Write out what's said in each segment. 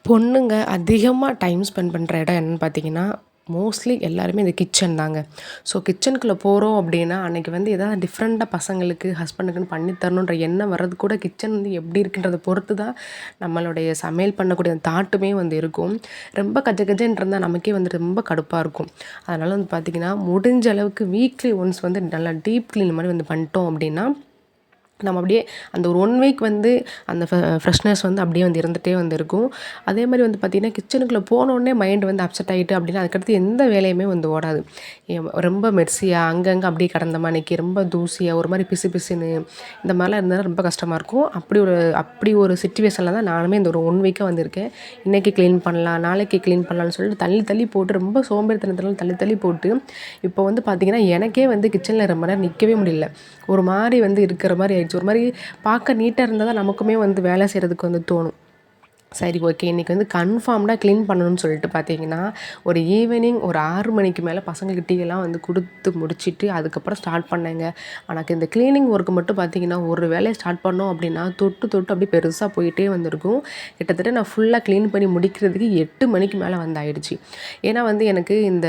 பொண்ணுங்க அதிகமாக time spend பண்ணுற இடம் என்னன்னு பார்த்தீங்கன்னா, மோஸ்ட்லி எல்லாருமே இந்த கிச்சன் தாங்க. ஸோ கிச்சனுக்குள்ளே போகிறோம் அப்படின்னா, அன்னைக்கு வந்து எதாவது டிஃப்ரெண்ட்டாக பசங்களுக்கு, ஹஸ்பண்டுக்குன்னு பண்ணி தரணுன்ற எண்ணம் வர்றது கூட கிச்சன் வந்து எப்படி இருக்குன்றத பொறுத்து தான் நம்மளுடைய சமையல் பண்ணக்கூடிய அந்த தாட்டுமே வந்து இருக்கும். ரொம்ப கஜ கஜன்னு இருந்தால் நமக்கே வந்து ரொம்ப கடுப்பாக இருக்கும். அதனால் வந்து பார்த்திங்கன்னா, முடிஞ்ச அளவுக்கு வீக்லி ஒன்ஸ் வந்து நல்லா டீப் கிளீன் மாதிரி வந்து பண்ணிட்டோம் அப்படின்னா நம்ம அப்படியே அந்த ஒரு 1 வீக் வந்து அந்த ஃப்ரெஷ்னஸ் வந்து அப்படியே வந்து இருந்துகிட்டே வந்து இருக்கும். அதே மாதிரி வந்து பார்த்திங்கன்னா, கிச்சனுக்குள்ளே போனோடனே மைண்ட் வந்து அப்செட் ஆகிட்டு அப்படின்னா அதுக்கடுத்து எந்த வேலையுமே வந்து ஓடாது. ரொம்ப மெர்சியாக அங்கங்கே அப்படியே கடந்தமா அன்றைக்கி ரொம்ப தூசியாக ஒரு மாதிரி பிசு பிசுன்னு இந்த மாதிரிலாம் இருந்தால் ரொம்ப கஷ்டமாக இருக்கும். அப்படி ஒரு சிச்சுவேஷனில் தான் நானுமே இந்த ஒரு 1 வீக்காக வந்திருக்கேன். இன்றைக்கி க்ளீன் பண்ணலாம், நாளைக்கு க்ளீன் பண்ணலான்னு சொல்லிட்டு தள்ளி தள்ளி போட்டு ரொம்ப சோம்பேறித்தனத்தில் தள்ளி தள்ளி போட்டு இப்போ வந்து பார்த்திங்கன்னா, எனக்கே வந்து கிச்சனில் ரொம்ப நேரம் நிற்கவே முடியல. ஒரு மாதிரி வந்து இருக்கிற மாதிரி ஆயிடுச்சு. ஒரு மாதிரி பார்க்க நீட்டாக இருந்தால் தான் நமக்குமே வந்து வேலை செய்கிறதுக்கு வந்து தோணும். சரி, ஓகே, இன்றைக்கி வந்து கன்ஃபார்ம்டாக க்ளீன் பண்ணணும்னு சொல்லிட்டு பார்த்தீங்கன்னா, ஒரு ஈவினிங் ஒரு 6 மணிக்கு மேலே பசங்களுக்கு டீயெல்லாம் வந்து கொடுத்து முடிச்சுட்டு அதுக்கப்புறம் ஸ்டார்ட் பண்ணேங்க. எனக்கு இந்த க்ளீனிங் ஒர்க்கு மட்டும் பார்த்தீங்கன்னா, ஒரு வேலையை ஸ்டார்ட் பண்ணோம் அப்படின்னா தொட்டு தொட்டு அப்படியே பெருசாக போயிட்டே வந்திருக்கும். கிட்டத்தட்ட நான் ஃபுல்லாக க்ளீன் பண்ணி முடிக்கிறதுக்கு 8 மணிக்கு மேலே வந்து ஆயிடுச்சு. ஏன்னா வந்து எனக்கு இந்த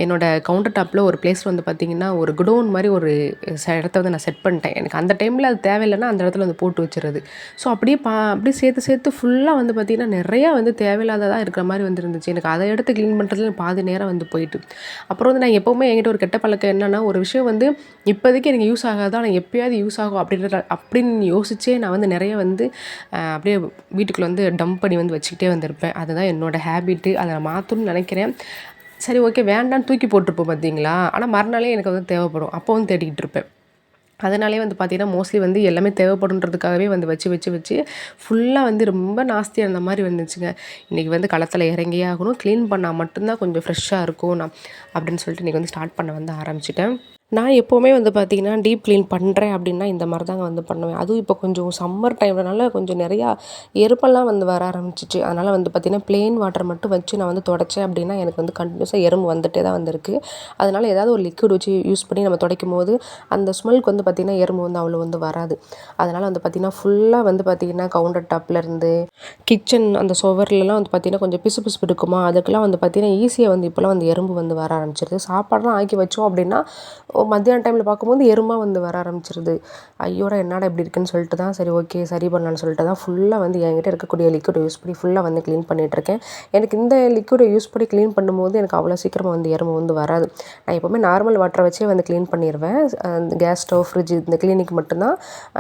என்னோடய கவுண்டர் டாப்பில் ஒரு பிளேஸ் வந்து பார்த்திங்கன்னா, ஒரு குடோன் மாதிரி ஒரு இடத்த வந்து நான் செட் பண்ணிட்டேன். எனக்கு அந்த டைமில் அது தேவையில்லைன்னா அந்த இடத்துல வந்து போட்டு வச்சுறது. ஸோ அப்படியே சேர்த்து சேர்த்து ஃபுல்லாக வந்து பார்த்திங்கன்னா, நிறையா வந்து தேவையில்லாததாக இருக்கிற மாதிரி வந்து இருந்துச்சு. எனக்கு அதை எடுத்து க்ளீன் பண்ணுறதுல பாதி நேரம் வந்து போயிட்டு. அப்புறம் வந்து நான் எப்போவுமே என்கிட்ட ஒரு கெட்ட பழக்கம் என்னென்னா, ஒரு விஷயம் வந்து இப்போதைக்கு எனக்கு யூஸ் ஆகாது, ஆனால் எப்பயாவது யூஸ் ஆகும் அப்படின்னு யோசிச்சே நான் வந்து நிறைய வந்து அப்படியே வீட்டுக்குள்ளே வந்து டம்ப் பண்ணி வந்து வச்சுக்கிட்டே வந்திருப்பேன். அதுதான் என்னோடய ஹேபிட்டு. அதை நான் மாற்றணும்னு நினைக்கிறேன். சரி, ஓகே, வேண்டான்னு தூக்கி போட்டிருப்போம் பார்த்தீங்களா, ஆனால் மறுநாளே எனக்கு வந்து தேவைப்படும். அப்போ வந்து தேடிக்கிட்டு இருப்பேன். அதனாலே வந்து பார்த்திங்கன்னா, மோஸ்ட்லி வந்து எல்லாமே தேவைப்படுன்றதுக்காகவே வந்து வச்சு ஃபுல்லாக வந்து ரொம்ப நாஸ்தியாக இருந்த மாதிரி வந்துச்சுங்க. இன்றைக்கி வந்து களத்தில் இறங்கியே ஆகணும், க்ளீன் பண்ணால் மட்டும்தான் கொஞ்சம் ஃப்ரெஷ்ஷாக இருக்கும் அப்படின்னு சொல்லிட்டு இன்றைக்கி வந்து ஸ்டார்ட் பண்ண வந்து ஆரம்பிச்சிட்டேன். நான் எப்போவுமே வந்து பார்த்திங்கன்னா, டீப் க்ளீன் பண்ணுறேன் அப்படின்னா இந்த மாதிரி தாங்க வந்து பண்ணுவேன். அதுவும் இப்போ கொஞ்சம் சம்மர் டைம்னால கொஞ்சம் நிறையா எறும்பெல்லாம் வந்து வர ஆரம்பிச்சிச்சு. அதனால் வந்து பார்த்திங்கன்னா, ப்ளெயின் வாட்டர் மட்டும் வச்சு நான் வந்து துடைச்சேன் அப்படின்னா எனக்கு வந்து கண்டினியூஸாக எறும்பு வந்துகிட்டே தான் வந்திருக்கு. அதனால் ஏதாவது ஒரு லிக்விட் வச்சு யூஸ் பண்ணி நம்ம துடைக்கும்போது அந்த ஸ்மெல்க்கு வந்து பார்த்திங்கன்னா, எறும்பு வந்து அவ்வளோ வந்து வராது. அதனால் வந்து பார்த்திங்கன்னா, ஃபுல்லாக வந்து பார்த்திங்கன்னா, கவுண்டர் டாப்லேருந்து கிச்சன் அந்த சுவர்லலாம் வந்து பார்த்திங்கன்னா, கொஞ்சம் பிசு பிசுப்பு இருக்குமா, அதுக்கெல்லாம் வந்து பார்த்திங்கன்னா ஈஸியாக வந்து இப்போலாம் வந்து எறும்பு வந்து வர ஆரம்பிச்சிருது. சாப்பாடுலாம் ஆக்கி வச்சோம் அப்படின்னா மத்தியான டைமில் பார்க்கும்போது எறும்பாக வந்து வர ஆரம்பிச்சிருது. ஐயோடா, என்னடா இப்படி இருக்குன்னு சொல்லிட்டு தான் சரி, ஓகே, சரி பண்ணலான்னு சொல்லிட்டு தான் ஃபுல்லாக வந்து என்கிட்ட இருக்கக்கூடிய லிக்விடை யூஸ் பண்ணி ஃபுல்லாக வந்து க்ளீன் பண்ணிகிட்ருக்கேன். எனக்கு இந்த லிக்விடை யூஸ் பண்ணி க்ளீன் பண்ணும்போது எனக்கு அவ்வளோ சீக்கிரமாக வந்து எறும்பு வந்து வராது. நான் எப்போவுமே நார்மல் வாட்டரை வச்சே வந்து க்ளீன் பண்ணிடுவேன். கேஸ் ஸ்டவ், ஃப்ரிட்ஜ் இந்த க்ளீனிக்கு மட்டும்தான்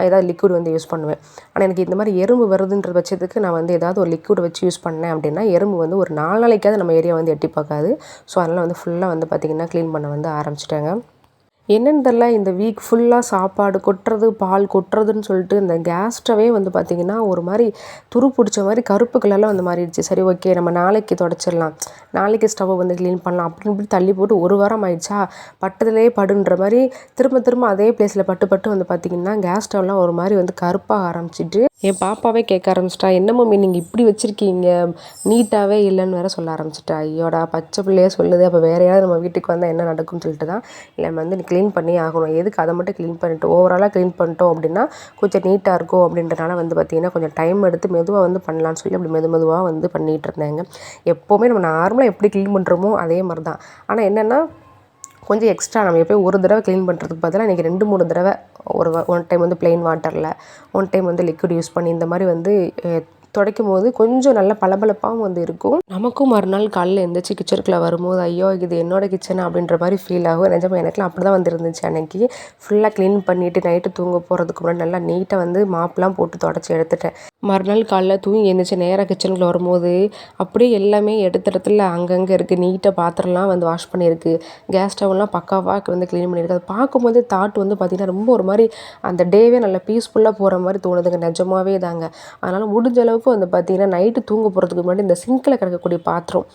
ஏதாவது லிக்விட் வந்து யூஸ் பண்ணுவேன். ஆனால் எனக்கு இந்த மாதிரி எறும்பு வருதுன்ற பட்சத்துக்கு நான் வந்து ஏதாவது ஒரு லிக்விட் வச்சு யூஸ் பண்ணேன் அப்படின்னா எறும்பு வந்து ஒரு 4 நாளைக்காவது நம்ம ஏரியா வந்து எட்டி பார்க்காது. ஸோ அதனால் வந்து ஃபுல்லாக வந்து பார்த்திங்கன்னா, க்ளீன் பண்ண வந்து ஆரம்பிச்சிட்டேங்க. என்னன்னு தெரில, இந்த வீக் ஃபுல்லாக சாப்பாடு கொட்டுறது, பால் கொட்டுறதுன்னு சொல்லிட்டு இந்த கேஸ் ஸ்டவ்வே வந்து பார்த்திங்கன்னா, ஒரு மாதிரி துரு பிடிச்ச மாதிரி கருப்பு கலரில் வந்து மாறிடுச்சு. சரி, ஓகே, நம்ம நாளைக்கு தொடச்சிடலாம், நாளைக்கு ஸ்டவ்வை வந்து க்ளீன் பண்ணலாம் அப்படின்னு இப்படி தள்ளி போட்டு ஒரு வாரம் ஆயிடுச்சா, பட்டதுலேயே படுன்ற மாதிரி திரும்ப திரும்ப அதே பிளேஸில் பட்டு பட்டு வந்து பார்த்திங்கன்னா, கேஸ் ஸ்டவ்லாம் ஒரு மாதிரி வந்து கருப்பாக ஆரம்பிச்சிட்டு என் பாப்பாவே கேட்க ஆரம்பிச்சிட்டா, என்ன மம்மி நீங்கள் இப்படி வச்சுருக்கீங்க, நீட்டாகவே இல்லைன்னு வேற சொல்ல ஆரம்பிச்சிட்டா. ஐயோடா, பச்சை பிள்ளையே சொல்லுது, அப்போ வேறு யாராவது நம்ம வீட்டுக்கு வந்தால் என்ன நடக்கும்னு சொல்லிட்டு தான் இல்லை வந்து நீ க்ளீன் பண்ணி ஆகணும், எதுக்கு அதை மட்டும் க்ளீன் பண்ணிட்டு ஓவராலாக க்ளீன் பண்ணிட்டோம் அப்படின்னா கொஞ்சம் நீட்டாக இருக்கும் அப்படின்றனால வந்து பார்த்திங்கன்னா, கொஞ்சம் டைம் எடுத்து மெதுவாக வந்து பண்ணலான்னு சொல்லி அப்படி மெதுவாக வந்து பண்ணிகிட்டு இருந்தாங்க. எப்போவுமே நம்ம நார்மலாக எப்படி க்ளீன் பண்ணுறோமோ அதே மாதிரி தான். ஆனால் என்னென்னா கொஞ்சம் எக்ஸ்ட்ரா நம்ம எப்போயும் ஒரு தடவை க்ளீன் பண்ணுறதுக்கு பதிலாக இன்றைக்கி 2-3 தடவை ஒன் டைம் வந்து ப்ளெயின் வாட்டரில், ஒன் டைம் வந்து லிக்விட் யூஸ் பண்ணி இந்த மாதிரி வந்து துடைக்கும் போது கொஞ்சம் நல்ல பளபளப்பாகவும் வந்து இருக்கும். நமக்கும் மறுநாள் காலையில் எந்திரிச்சு கிச்சனுக்குள்ளே வரும்போது ஐயோ இது என்னோட கிச்சனா அப்படின்ற மாதிரி ஃபீல் ஆகும். நிஜமாக எனக்குலாம் அப்படி தான் வந்து இருந்துச்சு. அன்றைக்கி ஃபுல்லாக க்ளீன் பண்ணிவிட்டு நைட்டு தூங்க போகிறதுக்கு முன்னாடி நல்லா நீட்டாக வந்து மாப்லாம் போட்டு தொடச்சி எடுத்துட்டேன். மறுநாள் காலைல தூங்கி எழுந்திரிச்சு நேராக கிச்சனுக்குள்ளே வரும்போது அப்படியே எல்லாமே எடுத்த இடத்துல அங்கங்கே இருக்குது. நீட்டாக பாத்திரம்லாம் வந்து வாஷ் பண்ணியிருக்கு, கேஸ் ஸ்டவ்லாம் பக்காவாக வந்து க்ளீன் பண்ணியிருக்கு. அதை பார்க்கும்போது தாட் வந்து பார்த்திங்கன்னா ரொம்ப ஒரு மாதிரி அந்த டேவே நல்லா பீஸ்ஃபுல்லாக போகிற மாதிரி தோணுதுங்க. நிஜமாவே தாங்க. அதனால் முடிஞ்ச அளவுக்கு வந்து பார்த்திங்கன்னா, நைட்டு தூங்க போகிறதுக்கு முன்னாடி இந்த சிங்கில் கிடக்கக்கூடிய பாத்திரம்,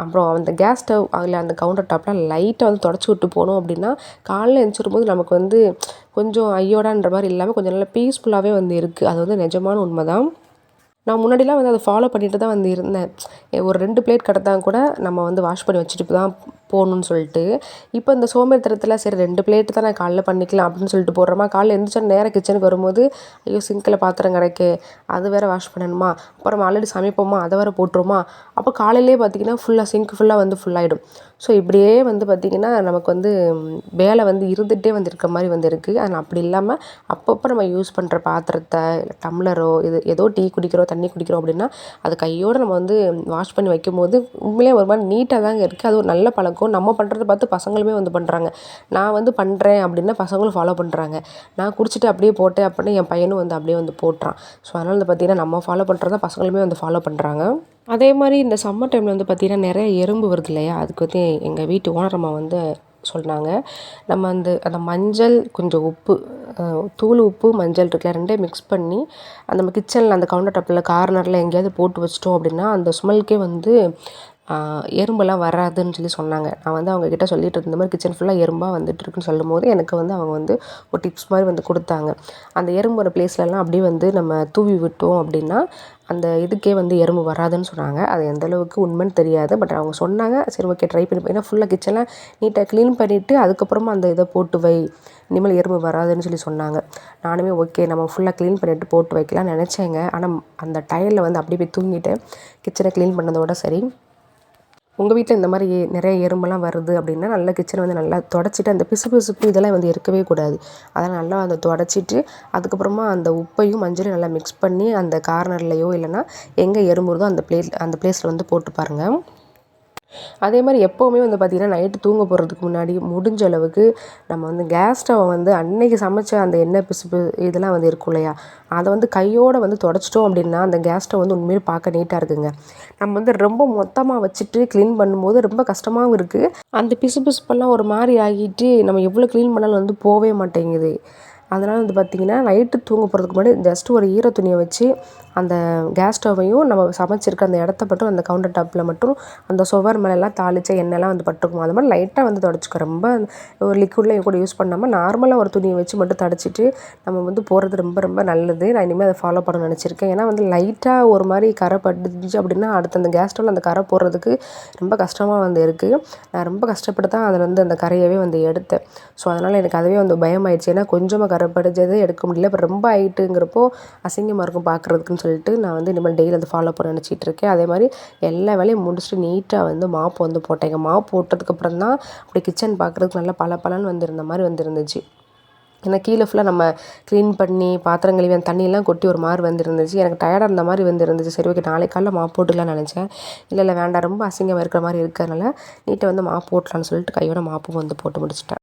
அப்புறம் அந்த கேஸ் ஸ்டவ், அதில் அந்த கவுண்டர் டாப்லாம் லைட்டாக வந்து தொடச்சி விட்டு போனோம் அப்படின்னா காலையில் எழுந்திரிச்சிரும்போது நமக்கு வந்து கொஞ்சம் ஐயோடான்ற மாதிரி இல்லாமல் கொஞ்சம் நல்லா பீஸ்ஃபுல்லாகவே வந்து இருக்குது. அது வந்து நிஜமான உண்மை தான். நான் முன்னாடிலாம் வந்து அதை ஃபாலோ பண்ணிட்டு தான் வந்து இருந்தேன். ஒரு 2 பிளேட் கிடந்தா கூட நம்ம வந்து வாஷ் பண்ணி வச்சுட்டு தான் போகணுன்னு சொல்லிட்டு. இப்போ இந்த சோம்பேறித்தனத்தில் சரி 2 பிளேட்டு தான் நான் காலைல பண்ணிக்கலாம் அப்படின்னு சொல்லிட்டு போடுறோமா, காலைல எழுந்திரிச்சோன்னே நேரா கிச்சனுக்கு வரும்போது ஐயோ சிங்க்கில் பாத்திரம் கிடக்கே, அது வேறு வாஷ் பண்ணணுமா, அப்புறம் ஆல்ரெடி சமைப்போமா அதை வேறு போட்டுருவோமா, அப்போ காலையிலேயே பார்த்திங்கன்னா ஃபுல்லாக சிங்க் ஃபுல்லாக வந்து ஃபுல்லாகிடும். ஸோ இப்படியே வந்து பார்த்திங்கன்னா நமக்கு வந்து வேலை வந்து இருந்துகிட்டே வந்து இருக்க மாதிரி வந்து இருக்குது. ஆனால் அப்படி இல்லாமல் அப்பப்போ நம்ம யூஸ் பண்ணுற பாத்திரத்தை டம்ளரோ இது ஏதோ டீ குடிக்கிறோம் தண்ணி குடிக்கிறோம் அப்படின்னா அது கையோடு நம்ம வந்து வாஷ் பண்ணி வைக்கும்போது உண்மையிலே ஒரு மாதிரி நீட்டாக தாங்க இருக்குது. அது ஒரு நல்ல பழக்கம். நம்ம பண்ணுறத பார்த்து பசங்களுமே வந்து பண்ணுறாங்க. நான் வந்து பண்ணுறேன் அப்படின்னா பசங்களும் ஃபாலோ பண்ணுறாங்க. நான் குடிச்சிட்டு அப்படியே போட்டேன் அப்படின்னா என் பையனும் வந்து அப்படியே வந்து போட்டுறான். ஸோ அதனால் வந்து பார்த்திங்கன்னா நம்ம ஃபாலோ பண்ணுறத பசங்களுமே வந்து ஃபாலோ பண்ணுறாங்க. அதே மாதிரி இந்த சம்மர் டைமில் வந்து பார்த்திங்கன்னா நிறைய எறும்பு வருது இல்லையா, அதுக்கு வந்து எங்கள் வீட்டு ஓனர் அம்மா வந்து சொன்னாங்க. நம்ம அந்த மஞ்சள் கொஞ்சம் உப்பு, தூள் உப்பு மஞ்சள் இருக்குல்ல, 2யும் மிக்ஸ் பண்ணி நம்ம கிச்சனில் அந்த கவுண்டர் டாப்பில் கார்னரில் எங்கேயாவது போட்டு வச்சிட்டோம் அப்படின்னா அந்த ஸ்மெல்க்கே வந்து எறும்பெல்லாம் வராதுன்னு சொல்லி சொன்னாங்க. நான் வந்து அவங்கக்கிட்ட சொல்லிட்டு இருந்த மாதிரி கிச்சன் ஃபுல்லாக எறும்பாக வந்துட்டுருக்குன்னு சொல்லும்போது எனக்கு வந்து அவங்க வந்து ஒரு டிப்ஸ் மாதிரி வந்து கொடுத்தாங்க. அந்த எறும்பு வர பிளேஸ்லலாம் அப்படியே வந்து நம்ம தூவி விட்டோம் அப்படின்னா அந்த இதுக்கே வந்து எறும்பு வராதுன்னு சொன்னாங்க. அது எந்த அளவுக்கு உண்மைன்னு தெரியாது. பட் அவங்க சொன்னாங்க. சரி ஓகே ட்ரை பண்ணி ஏன்னா ஃபுல்லாக கிச்சன்லாம் நீட்டாக க்ளீன் பண்ணிவிட்டு அதுக்கப்புறமா அந்த இதை போட்டு வை, இனிமேல் எறும்பு வராதுன்னு சொல்லி சொன்னாங்க. நானுமே ஓகே நம்ம ஃபுல்லாக க்ளீன் பண்ணிவிட்டு போட்டு வைக்கலாம்னு நினச்சேங்க. ஆனால் அந்த டயரில் வந்து அப்படியே போய் தூங்கிட்டேன். கிச்சனை க்ளீன் பண்ணதோட சரி. உங்கள் வீட்டில் இந்த மாதிரி நிறைய எறும்பெல்லாம் வருது அப்படின்னா நல்லா கிச்சனை வந்து நல்லா தொடச்சிட்டு அந்த பிசுபிசுப்பு இதெல்லாம் வந்து இருக்கவே கூடாது. அதெல்லாம் நல்லா அந்த தொடச்சிட்டு அதுக்கப்புறமா அந்த உப்பையும் மஞ்சளையும் நல்லா மிக்ஸ் பண்ணி அந்த கார்னர்லையோ இல்லைன்னா எங்கே எறும்பு வருதோ அந்த பிளேஸில் வந்து போட்டு பாருங்கள். அதே மாதிரி எப்போவுமே வந்து பார்த்திங்கன்னா நைட்டு தூங்க போகிறதுக்கு முன்னாடி முடிஞ்ச அளவுக்கு நம்ம வந்து கேஸ் ஸ்டவ்வை வந்து அன்னைக்கு சமைச்ச அந்த எண்ணெய் பிசுப்பு இதெல்லாம் வந்து இருக்கும் இல்லையா, அதை வந்து கையோடு வந்து தொடச்சிட்டோம் அப்படின்னா அந்த கேஸ் ஸ்டவ் வந்து உண்மையிலே பார்க்க நீட்டாக இருக்குங்க. நம்ம வந்து ரொம்ப மொத்தமாக வச்சுட்டு க்ளீன் பண்ணும்போது ரொம்ப கஷ்டமாகவும் இருக்குது. அந்த பிசுபிசுப்பெல்லாம் ஒரு மாதிரி ஆகிட்டு நம்ம எவ்வளோ க்ளீன் பண்ணாலும் வந்து போகவே மாட்டேங்குது. அதனால் வந்து பார்த்திங்கன்னா நைட்டு தூங்க போகிறதுக்கு முன்னாடி ஜஸ்ட் ஒரு ஈர துணியை வச்சு அந்த கேஸ் ஸ்டவ்வையும் நம்ம சமைச்சிருக்க அந்த இடத்த மட்டும் அந்த கவுண்டர் டாப்பில் மட்டும் அந்த சுவர் மேலெல்லாம் தாளித்த எண்ணெய்லாம் வந்து பட்டுருக்கும். அது மாதிரி லைட்டாக வந்து தொடச்சிக்க, ரொம்ப ஒரு லிக்விட்லாம் கூட யூஸ் பண்ணாமல் நார்மலாக ஒரு துணியை வச்சு மட்டும் தொடச்சிட்டு நம்ம வந்து போகிறது ரொம்ப ரொம்ப நல்லது. நான் இனிமேல் அதை ஃபாலோ பண்ண நினச்சிருக்கேன். ஏன்னா வந்து லைட்டாக ஒரு மாதிரி கரை பட்டுச்சு அப்படின்னா அடுத்து அந்த கேஸ் ஸ்டவ்வில் அந்த கரை போடுறதுக்கு ரொம்ப கஷ்டமாக வந்து இருக்குது. நான் ரொம்ப கஷ்டப்பட்டு தான் அதில் வந்து அந்த கரையவே வந்து எடுத்தேன். ஸோ அதனால் எனக்கு அதுவே வந்து பயமாயிடுச்சு. ஏன்னா கொஞ்சமாக கரை படிச்சதே எடுக்க முடியல. இப்போ ரொம்ப ஆயிட்டுங்கிறப்போ அசிங்கமாக இருக்கும் பார்க்குறதுக்குன்னு சொல்லிட்டு நான் வந்து இனிமேல் டெய்லி அதை ஃபாலோ பண்ண நினச்சிட்டு இருக்கேன். அதே மாதிரி எல்லா வேலையும் முடிச்சுட்டு நீட்டாக வந்து மாப்பு வந்து போட்டேங்க. மாப்பு போட்டதுக்கப்புறம் தான் அப்படி கிச்சன் பார்க்குறதுக்கு நல்லா பளபளன்னு வந்துருந்த மாதிரி வந்துருந்துச்சு. ஏன்னா கீழே ஃபுல்லாக நம்ம க்ளீன் பண்ணி பாத்திரம் கழுவி அந்த தண்ணியெல்லாம் கொட்டி ஒரு மாதிரி வந்துருந்துச்சு. எனக்கு டயர்டாக இருந்த மாதிரி வந்துருந்துச்சு. சரி ஓகே நாளைக்கு காலைல மாப்பு போட்டுக்கலாம்னு நினச்சேன். இல்லை வேண்டாம் ரொம்ப அசிங்கமாக இருக்கிற மாதிரி இருக்கிறதுனால நீட்டாக வந்து மாப்பு போட்டலான்னு சொல்லிட்டு கையோட மாப்பு வந்து போட்டு முடிச்சிட்டேன்.